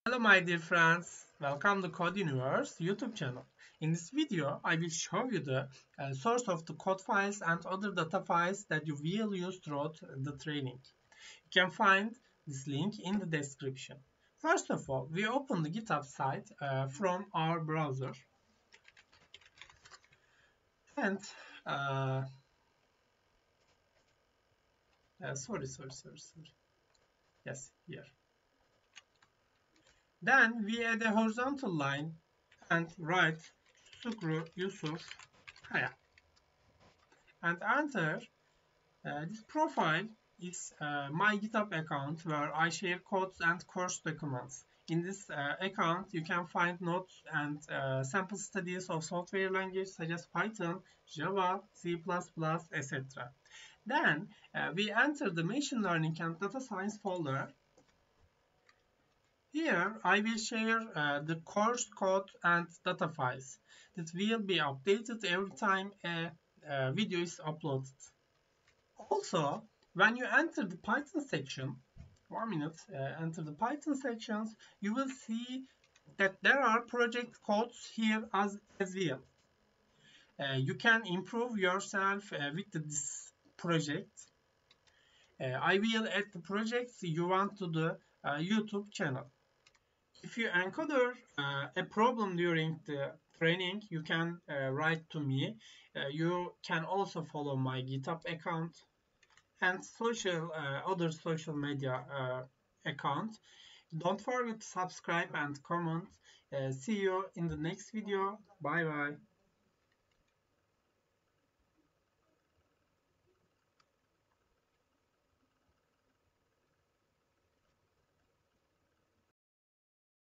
Hello my dear friends, welcome to Code Universe YouTube channel. In this video, I will show you the source of the code files and other data files that you will use throughout the training. You can find this link in the description. First of all, we open the GitHub site from our browser and uh, sorry. Yes, here. Then we add a horizontal line and write Sukru Yusuf Kaya and enter. This profile is my GitHub account where I share codes and course documents. In this account, you can find notes and sample studies of software languages such as Python, Java, C++, etc. Then we enter the machine learning and data science folder. Here, I will share the course code and data files that will be updated every time a video is uploaded. Also, when you enter the Python section, enter the Python sections, you will see that there are project codes here as well. You can improve yourself with this project. I will add the projects you want to the YouTube channel. If you encounter a problem during the training, you can write to me. You can also follow my GitHub account and other social media accounts. Don't forget to subscribe and comment. See you in the next video. Bye bye.